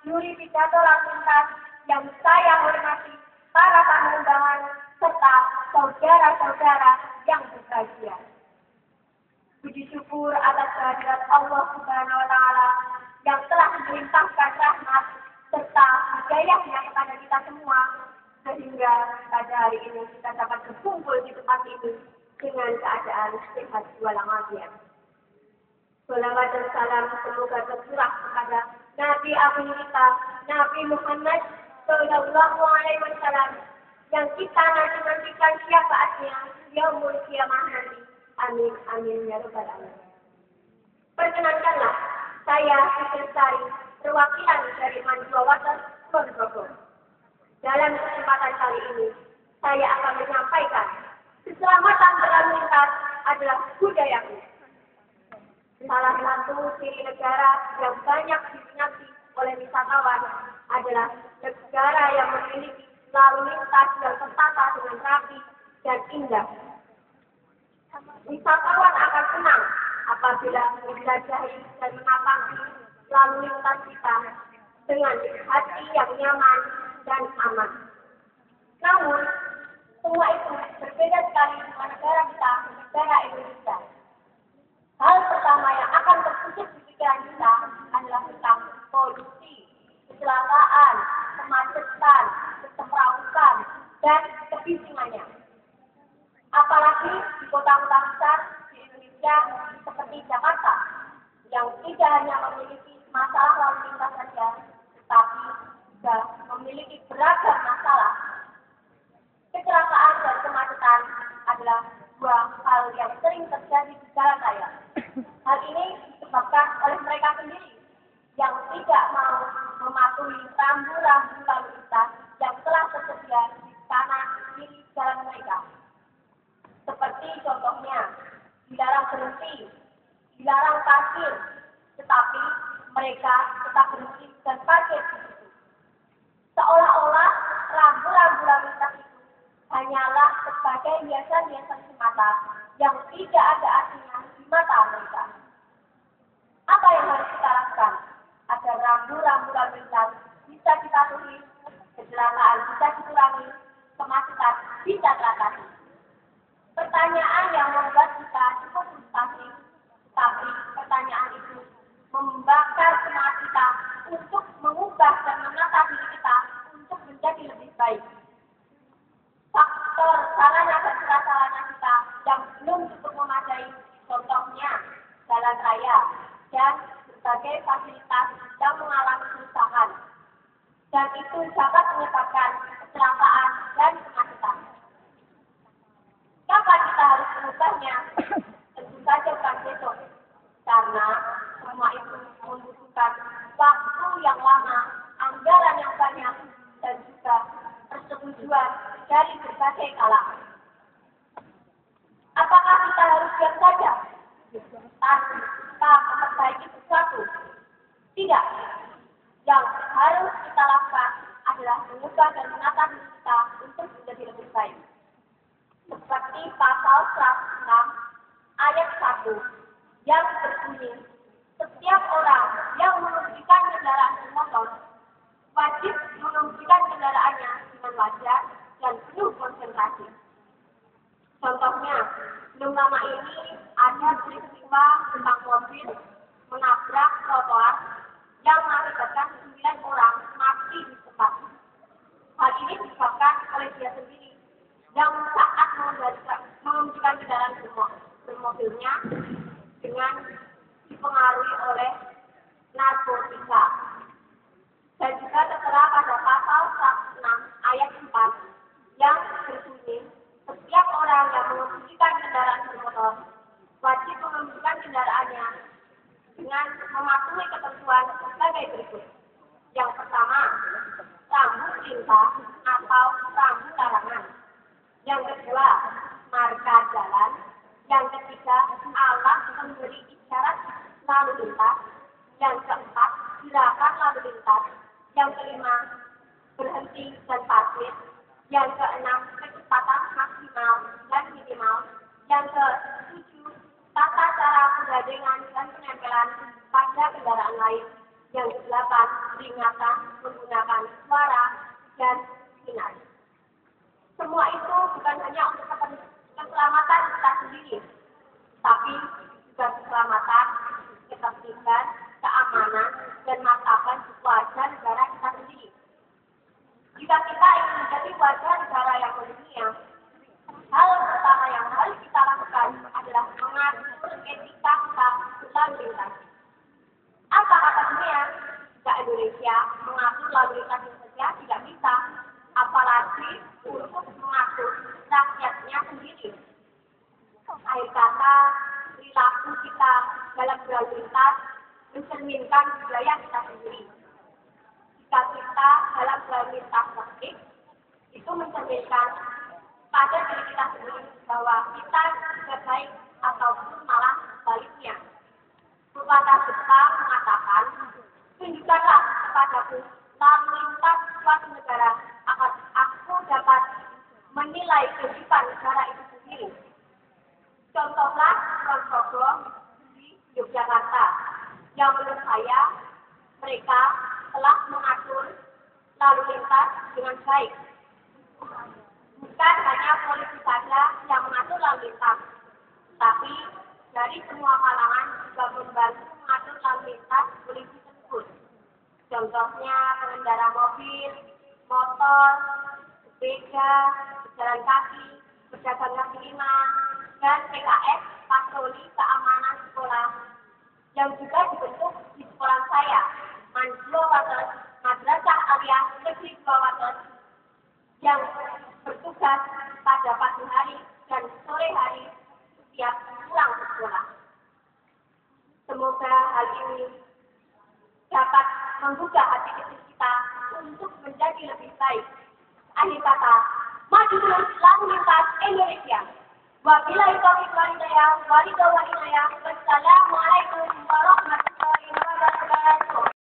juri pidato lalu lintas yang saya hormati, para tamu undangan, serta saudara-saudara yang berbahagia. Puji syukur atas kehadirat Allah Subhanahu wa Ta'ala yang telah melimpahkan rahmat serta hidayahnya kepada kita semua, sehingga pada hari ini kita dapat berkumpul di tempat ini dengan keadaan sehat walafiat. Salawat dan salam semoga tercurah kepada Nabi Agung kita, Nabi Muhammad Sallallahu Alaihi Wasallam, yang kita nantikan syafaatnya yaumul qiyamah nanti. Amin, amin, ya rabbal alamin. Perkenankanlah saya Siti Lestari, perwakilan dari Mandua Water Ponorogo. Dalam kesempatan kali ini, saya akan menyampaikan keselamatan berlalu lintas adalah budayaku. Salah satu ciri negara yang banyak diminati oleh wisatawan adalah negara yang memiliki lalu lintas yang tertata dengan rapi dan indah. Wisatawan akan senang apabila menjelajahi dan menapangi lalu lintas kita dengan hati yang nyaman dan aman. Namun, semua itu berbeda sekali dengan negara kita, negara Indonesia. Hal pertama yang akan terpusat di pikiran kita adalah tentang polusi, kecelakaan, kemacetan, kesemrautan, dan kebisingannya. Apalagi di kota-kota besar di Indonesia seperti Jakarta, yang tidak hanya memiliki masalah lalu lintas saja, tetapi juga memiliki beragam masalah. Kecelakaan dan kemacetan adalah dua hal yang sering terjadi di jalan raya. Hal ini disebabkan oleh mereka sendiri yang tidak mau mematuhi rambu-rambu lalu lintas yang telah tersedia di kanan kiri jalan mereka. Seperti contohnya, dilarang berhenti, dilarang parkir, tetapi mereka tetap berhenti dan parkir di situ. Seolah-olah rambu-rambu lalu lintas itu hanyalah sebagai hiasan-hiasan semata yang tidak ada artinya di mata mereka. Apa yang harus kita lakukan agar rambu-rambu lalu lintas bisa dipatuhi, kecelakaan bisa dikurangi, kemacetan bisa teratasi? Pertanyaan yang membuat kita cukup frustasi, tapi pertanyaan itu membakar semangat kita untuk mengubah dan menata diri kita untuk menjadi lebih baik. Faktor sarana dan prasarana kita yang belum cukup memadai, contohnya jalan raya dan berbagai fasilitas yang mengalami kerusakan, dan itu dapat menyebabkan kecelakaan dan kemacetan. Kapan kita harus mengubahnya? Tentu saja bukan besok, karena semua itu membutuhkan waktu yang lama, anggaran yang banyak, dan juga persetujuan dari berbagai kalangan. Apakah kita harus diam saja tanpa memperbaiki sesuatu? Tidak. Yang harus kita lakukan adalah mengubah dan menata diri kita untuk menjadi lebih baik. Seperti pasal 106 ayat 1 yang berbunyi, setiap orang yang mengemudikan kendaraan bermotor wajib mengemudikan kendaraannya dengan wajar dan penuh konsentrasi. Contohnya, belum lama ini ada peristiwa tentang mobil menabrak trotoar yang mengakibatkan 9 orang mati di tempat. Hal ini disebabkan oleh dia sendiri yang saat mengemudikan kendaraan bermobilnya dengan dipengaruhi oleh narkotika. Dan juga tertera pada pasal 106 ayat 4 yang berbunyi, setiap orang yang mengemudikan kendaraan bermotor wajib mengemudikan kendaraannya dengan mematuhi ketentuan sebagai berikut. Yang pertama, rambu lintas atau rambu larangan. Yang kedua, marka jalan. Yang ketiga, alat pemberi isyarat lalu lintas. Yang keempat, gerakan lalu lintas. Yang kelima, berhenti dan parkir. Yang keenam, kecepatan maksimal dan minimal. Yang ketujuh, tata cara penggadengan dan penempelan pada kendaraan lain. Yang kedelapan, ringan peringatan menggunakan suara dan sinar. Semua itu bukan hanya untuk keselamatan kita sendiri, tapi juga keselamatan, ketertiban, keamanan, dan martabat warga negara kita sendiri. Jika kita ingin menjadi warga negara yang mendunia, hal pertama yang harus kita lakukan adalah mengatur etika kita lalu lintas. Apa kata dunia? Jika Indonesia mengatur lalu lintas saja tidak bisa, apalagi untuk mengatur rakyatnya sendiri. Akhir kata, perilaku kita dalam berlalu lintas mencerminkan budaya kita sendiri. Jika kita dalam berlalu lintas tertib, itu mencerminkan pada diri kita sendiri bahwa kita juga baik ataupun malah sebaliknya. Pepatah Jepang mengatakan, tunjukkanlah kepadaku lalu lintas suatu negara agar aku dapat menilai kehidupan negara itu sendiri. Contohlah Progo di Yogyakarta, yang menurut saya mereka telah mengatur lalu lintas dengan baik. Bukan hanya polisi saja yang mengatur lalu lintas, tapi dari semua kalangan juga membantu mengatur lalu lintas polisi tersebut. Contohnya pengendara mobil, motor, sepeda, pejalan kaki, pedagang kaki lima, dan PKS patroli keamanan sekolah yang juga dibentuk di sekolah saya, Manjlo Wates, Madrasah Aliyah Negeri 2 Wates, yang bertugas pada pagi hari dan sore hari setiap pulang ke sekolah. Semoga hal ini dapat menggugah hati kecil kita untuk menjadi lebih baik. Akhir kata, maju terus lalu lintas Indonesia. Wabillahi taufiq wal hidayah,